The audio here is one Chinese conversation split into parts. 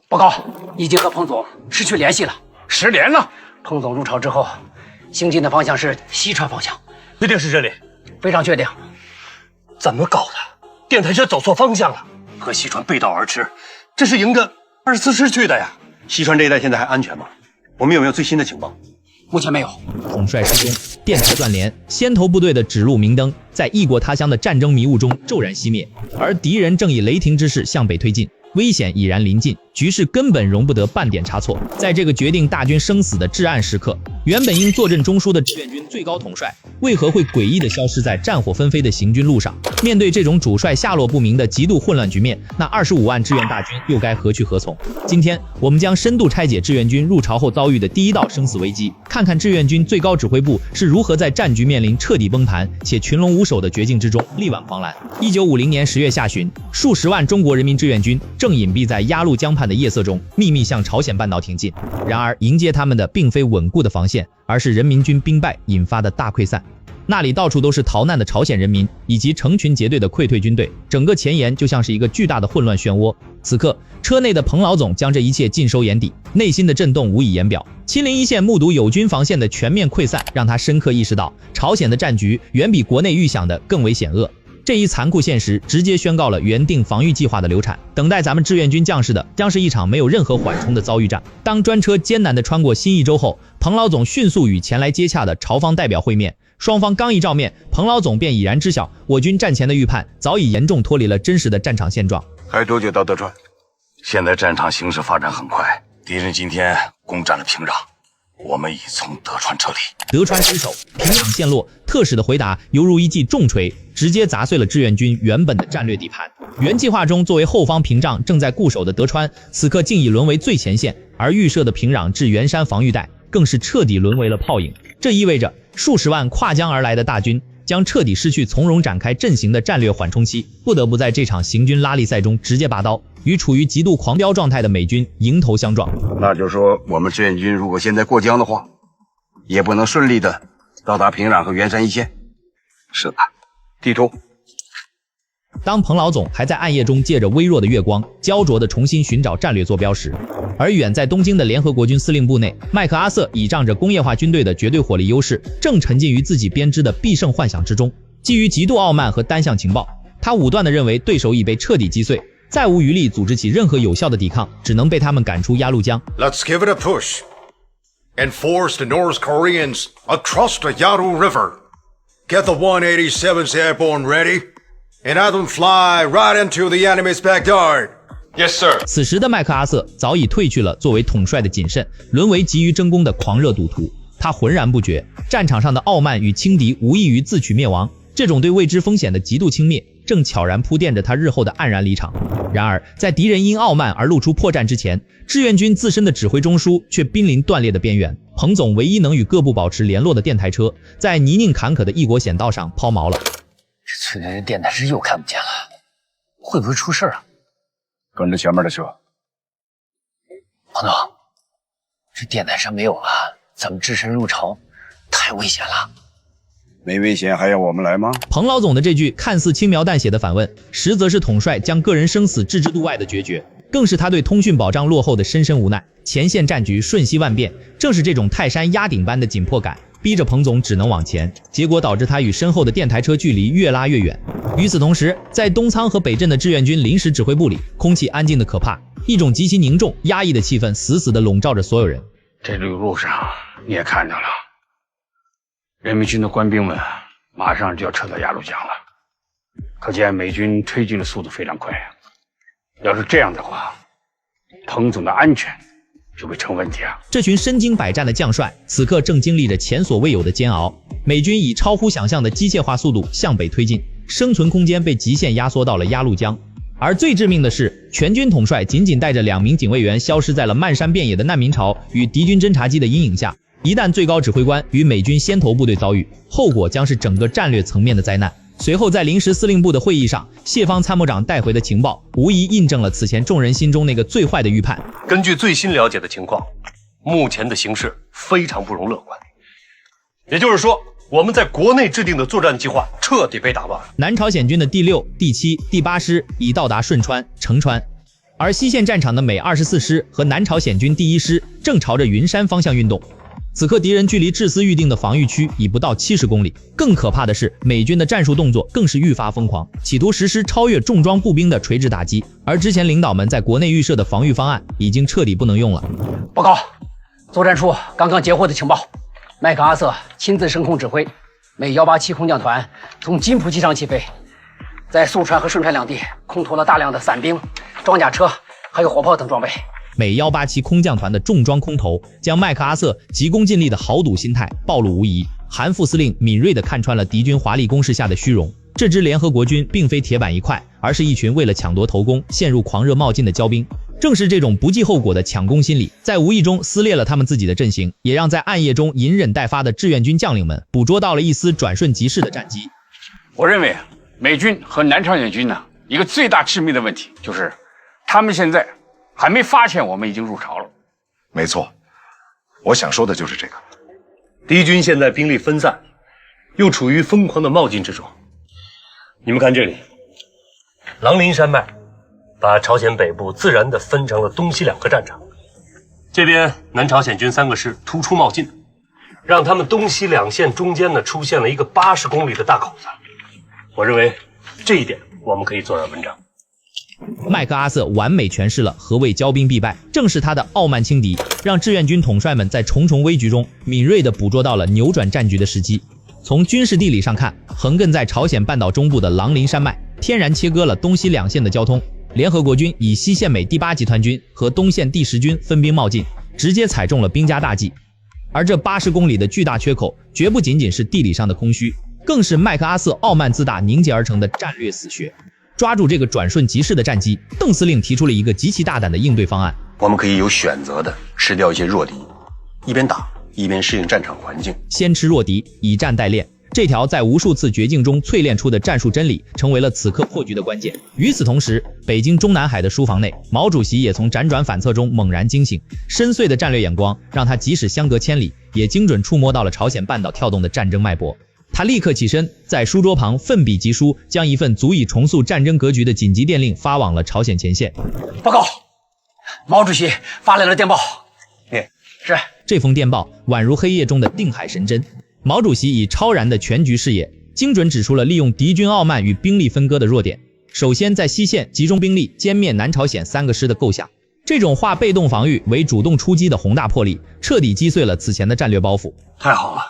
报告，已经和彭总失去联系了，失联了。彭总入朝之后，行进的方向是西川方向。确定是这里？非常确定。怎么搞的？电台车走错方向了，和西川背道而驰，这是迎着24师去的呀。西川这一带现在还安全吗？我们有没有最新的情报？目前没有。统帅失踪，电台断联，先头部队的指路明灯在异国他乡的战争迷雾中骤然熄灭，而敌人正以雷霆之势向北推进，危险已然临近，局势根本容不得半点差错。在这个决定大军生死的至暗时刻，原本应坐镇中枢的志愿军最高统帅，为何会诡异地消失在战火纷飞的行军路上？面对这种主帅下落不明的极度混乱局面，那25万志愿大军又该何去何从？今天我们将深度拆解志愿军入朝后遭遇的第一道生死危机，看看志愿军最高指挥部是如何在战局面临彻底崩盘且群龙无首的绝境之中力挽狂澜。1950年10月下旬，数十万中国人民志愿军正隐蔽在鸭绿江畔的夜色中，秘密向朝鲜半岛挺进。然而，迎接他们的并非稳固的防线，而是人民军兵败引发的大溃散。那里到处都是逃难的朝鲜人民，以及成群结队的溃退军队，整个前沿就像是一个巨大的混乱漩涡。此刻，车内的彭老总将这一切尽收眼底，内心的震动无以言表。亲临一线目睹友军防线的全面溃散，让他深刻意识到，朝鲜的战局远比国内预想的更为险恶。这一残酷现实直接宣告了原定防御计划的流产，等待咱们志愿军将士的将是一场没有任何缓冲的遭遇战。当专车艰难地穿过新义州后，彭老总迅速与前来接洽的朝方代表会面，双方刚一照面，彭老总便已然知晓我军战前的预判早已严重脱离了真实的战场现状。还多久到德川？现在战场形势发展很快，敌人今天攻占了平壤，我们已从德川撤离。德川失守，平壤陷落，特使的回答犹如一记重锤，直接砸碎了志愿军原本的战略底盘。原计划中作为后方屏障正在固守的德川，此刻竟已沦为最前线，而预设的平壤至元山防御带更是彻底沦为了泡影。这意味着数十万跨江而来的大军将彻底失去从容展开阵型的战略缓冲期，不得不在这场行军拉力赛中直接拔刀，与处于极度狂飙状态的美军迎头相撞。那就说我们志愿军如果现在过江的话，也不能顺利的到达平壤和元山一线。是的，地图。当彭老总还在暗夜中借着微弱的月光焦灼地重新寻找战略坐标时，而远在东京的联合国军司令部内，麦克阿瑟倚仗着工业化军队的绝对火力优势，正沉浸于自己编织的必胜幻想之中。基于极度傲慢和单向情报，他武断地认为对手已被彻底击碎，再无余力组织起任何有效的抵抗，只能被他们赶出鸭绿江。 Let's give it a push and force the North Koreans across the Yalu River. Get the 187th Airborne ready and have them fly right into the enemy's backyard. Yes, sir. 此时的麦克阿瑟早已褪去了作为统帅的谨慎，沦为急于争功的狂热赌徒。他浑然不觉，战场上的傲慢与轻敌无异于自取灭亡。这种对未知风险的极度轻蔑，正悄然铺垫着他日后的黯然离场。然而，在敌人因傲慢而露出破绽之前，志愿军自身的指挥中枢却濒临断裂的边缘。彭总唯一能与各部保持联络的电台车，在泥泞坎坷的异国险道上抛锚了。这村里的电台车又看不见了，会不会出事啊？跟着前面的车。彭总，这电台车没有了，咱们只身入朝，太危险了。没危险还要我们来吗？彭老总的这句看似轻描淡写的反问，实则是统帅将个人生死置之度外的决绝，更是他对通讯保障落后的深深无奈。前线战局瞬息万变，正是这种泰山压顶般的紧迫感，逼着彭总只能往前，结果导致他与身后的电台车距离越拉越远。与此同时，在东仓和北镇的志愿军临时指挥部里，空气安静的可怕，一种极其凝重、压抑的气氛死死地笼罩着所有人。这旅路上你也看到了，人民军的官兵们马上就要撤到鸭绿江了，可见美军推进的速度非常快。要是这样的话，彭总的安全就会成问题啊！这群身经百战的将帅，此刻正经历着前所未有的煎熬。美军以超乎想象的机械化速度向北推进，生存空间被极限压缩到了鸭绿江。而最致命的是，全军统帅仅仅带着2名警卫员消失在了漫山遍野的难民潮与敌军侦察机的阴影下。一旦最高指挥官与美军先头部队遭遇，后果将是整个战略层面的灾难。随后在临时司令部的会议上，谢方参谋长带回的情报无疑印证了此前众人心中那个最坏的预判。根据最新了解的情况，目前的形势非常不容乐观。也就是说，我们在国内制定的作战计划彻底被打乱了。南朝鲜军的第6、第7、第8师已到达顺川、成川，而西线战场的美24师和南朝鲜军第1师正朝着云山方向运动。此刻敌人距离智思预定的防御区已不到70公里。更可怕的是，美军的战术动作更是愈发疯狂，企图实施超越重装步兵的垂直打击。而之前领导们在国内预设的防御方案已经彻底不能用了。报告，作战处刚刚截获的情报，麦克阿瑟亲自升空指挥，美187空降团从金浦机场起飞，在宿川和顺川两地空投了大量的伞兵、装甲车还有火炮等装备。美187空降团的重装空投将麦克阿瑟急功近利的豪赌心态暴露无遗。韩副司令敏锐地看穿了敌军华丽攻势下的虚荣，这支联合国军并非铁板一块，而是一群为了抢夺头功陷入狂热冒进的骄兵。正是这种不计后果的抢攻心理，在无意中撕裂了他们自己的阵型，也让在暗夜中隐忍待发的志愿军将领们捕捉到了一丝转瞬即逝的战机。我认为美军和南朝鲜军呢，一个最大致命的问题就是他们现在还没发现我们已经入朝了。没错，我想说的就是这个。敌军现在兵力分散，又处于疯狂的冒进之中。你们看这里，狼林山脉把朝鲜北部自然地分成了东西2个战场。这边南朝鲜军3个师突出冒进，让他们东西2线中间呢出现了一个80公里的大口子。我认为这一点我们可以做点文章。麦克阿瑟完美诠释了何谓骄兵必败，正是他的傲慢轻敌，让志愿军统帅们在重重危局中敏锐地捕捉到了扭转战局的时机。从军事地理上看，横亘在朝鲜半岛中部的狼林山脉天然切割了东西2线的交通。联合国军以西线美第8集团军和东线第10军分兵冒进，直接踩中了兵家大忌。而这80公里的巨大缺口，绝不仅仅是地理上的空虚，更是麦克阿瑟傲慢自大凝结而成的战略死穴。抓住这个转瞬即逝的战机，邓司令提出了一个极其大胆的应对方案。我们可以有选择的吃掉一些弱敌，一边打一边适应战场环境。先吃弱敌，以战代练，这条在无数次绝境中淬炼出的战术真理，成为了此刻破局的关键。与此同时，北京中南海的书房内，毛主席也从辗转反侧中猛然惊醒，深邃的战略眼光让他即使相隔千里，也精准触摸到了朝鲜半岛跳动的战争脉搏。他立刻起身，在书桌旁奋笔疾书，将一份足以重塑战争格局的紧急电令发往了朝鲜前线。报告，毛主席发来了电报。是。这封电报宛如黑夜中的定海神针，毛主席以超然的全局视野，精准指出了利用敌军傲慢与兵力分割的弱点。首先在西线集中兵力歼灭南朝鲜3个师的构想，这种化被动防御为主动出击的宏大魄力，彻底击碎了此前的战略包袱。太好了，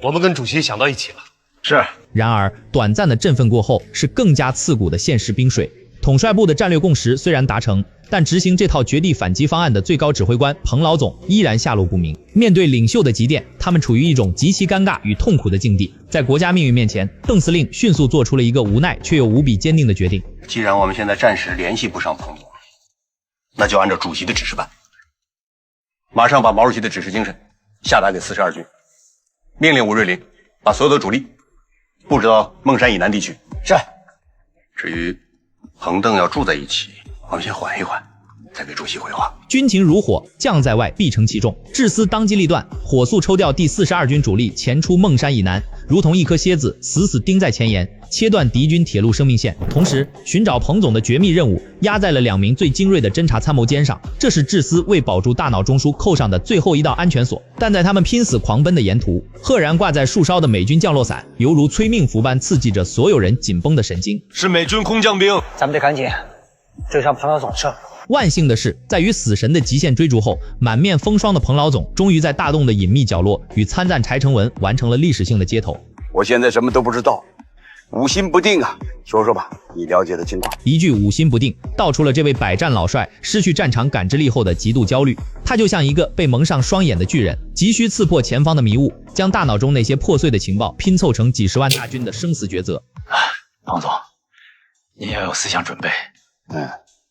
我们跟主席想到一起了。是。然而短暂的振奋过后，是更加刺骨的现实冰水。统帅部的战略共识虽然达成，但执行这套绝地反击方案的最高指挥官彭老总依然下落不明。面对领袖的急电，他们处于一种极其尴尬与痛苦的境地。在国家命运面前，邓司令迅速做出了一个无奈却又无比坚定的决定。既然我们现在暂时联系不上彭总，那就按照主席的指示办，马上把毛主席的指示精神下达给42军，命令吴瑞林把所有的主力布置到孟山以南地区。是。至于彭邓要住在一起，我们先缓一缓，再给主席回话。军情如火，将在外必承其重。智思当机立断，火速抽调第42军主力前出孟山以南，如同一颗蝎子死死盯在前沿，切断敌军铁路生命线。同时，寻找彭总的绝密任务压在了2名最精锐的侦察参谋肩上，这是智思为保住大脑中枢扣上的最后一道安全锁。但在他们拼死狂奔的沿途，赫然挂在树梢的美军降落伞，犹如催命符般刺激着所有人紧绷的神经。是美军空降兵，咱们得赶紧追上彭老总的车。万幸的是，在与死神的极限追逐后，满面风霜的彭老总终于在大洞的隐秘角落与参赞柴成文完成了历史性的接头。我现在什么都不知道，五心不定啊，说说吧，你了解的情况。一句五心不定，道出了这位百战老帅失去战场感知力后的极度焦虑。他就像一个被蒙上双眼的巨人，急需刺破前方的迷雾，将大脑中那些破碎的情报拼凑成几十万大军的生死抉择。彭总，你要有思想准备。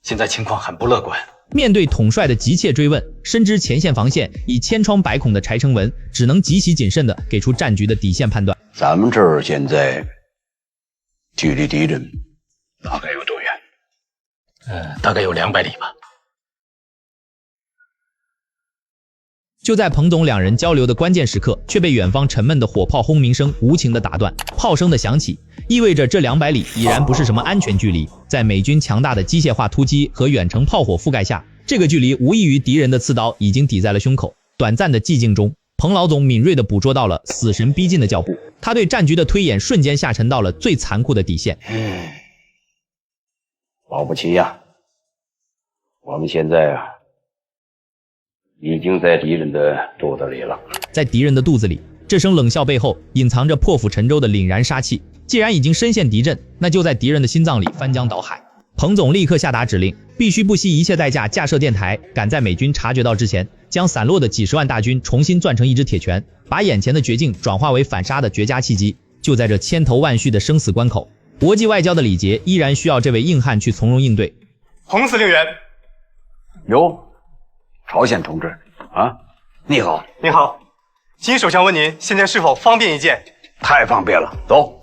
现在情况很不乐观。面对统帅的急切追问，深知前线防线已千疮百孔的柴成文只能极其谨慎地给出战局的底线判断。咱们这儿现在距离敌人大概有多远？大概有200里吧。就在彭总2人交流的关键时刻，却被远方沉闷的火炮轰鸣声无情地打断。炮声的响起，意味着这200里已然不是什么安全距离。在美军强大的机械化突击和远程炮火覆盖下，这个距离无异于敌人的刺刀已经抵在了胸口。短暂的寂静中，彭老总敏锐地捕捉到了死神逼近的脚步，他对战局的推演瞬间下沉到了最残酷的底线。保不齐呀，我们现在已经在敌人的肚子里了。在敌人的肚子里，这声冷笑背后隐藏着破釜沉舟的凛然杀气。既然已经深陷敌阵，那就在敌人的心脏里翻江倒海。彭总立刻下达指令，必须不惜一切代价架设电台，赶在美军察觉到之前，将散落的几十万大军重新攥成一只铁拳，把眼前的绝境转化为反杀的绝佳契机。就在这千头万绪的生死关口，国际外交的礼节依然需要这位硬汉去从容应对。彭司令员，哟，朝鲜同志啊，你好。你好，金首相问您现在是否方便一见？太方便了，走。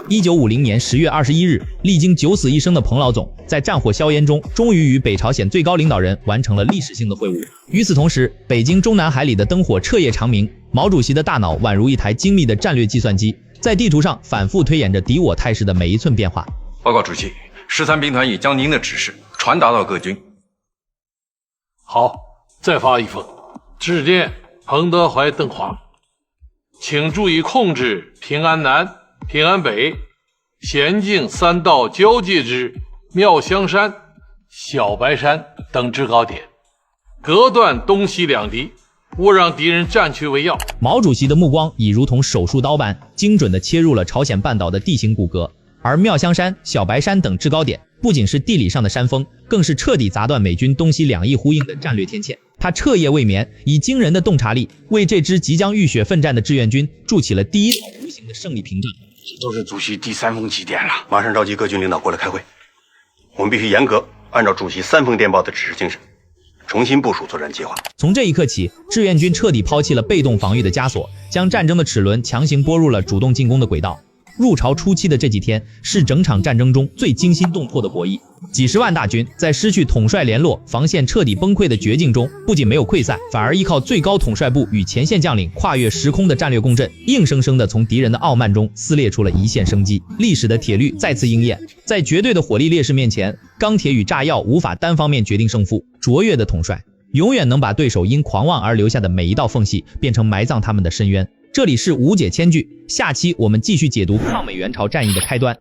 1950年10月21日，历经九死一生的彭老总，在战火硝烟中，终于与北朝鲜最高领导人完成了历史性的会晤。与此同时，北京中南海里的灯火彻夜长明，毛主席的大脑宛如一台精密的战略计算机，在地图上反复推演着敌我态势的每一寸变化。报告主席，13兵团已将您的指示传达到各军。好，再发一封，致电彭德怀、邓华，请注意控制平安南、平安北、咸镜3道交界之妙香山、小白山等制高点，隔断东西两敌，勿让敌人占区为要。毛主席的目光已如同手术刀般精准地切入了朝鲜半岛的地形骨骼，而妙香山、小白山等制高点不仅是地理上的山峰，更是彻底砸断美军东西两翼呼应的战略天堑。他彻夜未眠，以惊人的洞察力为这支即将浴血奋战的志愿军筑起了第一道无形的胜利屏障。这都是主席第3封急电了，马上召集各军领导过来开会。我们必须严格按照主席3封电报的指示精神，重新部署作战计划。从这一刻起，志愿军彻底抛弃了被动防御的枷锁，将战争的齿轮强行拨入了主动进攻的轨道。入朝初期的这几天是整场战争中最惊心动魄的博弈，几十万大军在失去统帅联络、防线彻底崩溃的绝境中，不仅没有溃散，反而依靠最高统帅部与前线将领跨越时空的战略共振，硬生生地从敌人的傲慢中撕裂出了一线生机。历史的铁律再次应验，在绝对的火力劣势面前，钢铁与炸药无法单方面决定胜负，卓越的统帅永远能把对手因狂妄而留下的每一道缝隙变成埋葬他们的深渊。这里是无解千句，下期我们继续解读抗美援朝战役的开端。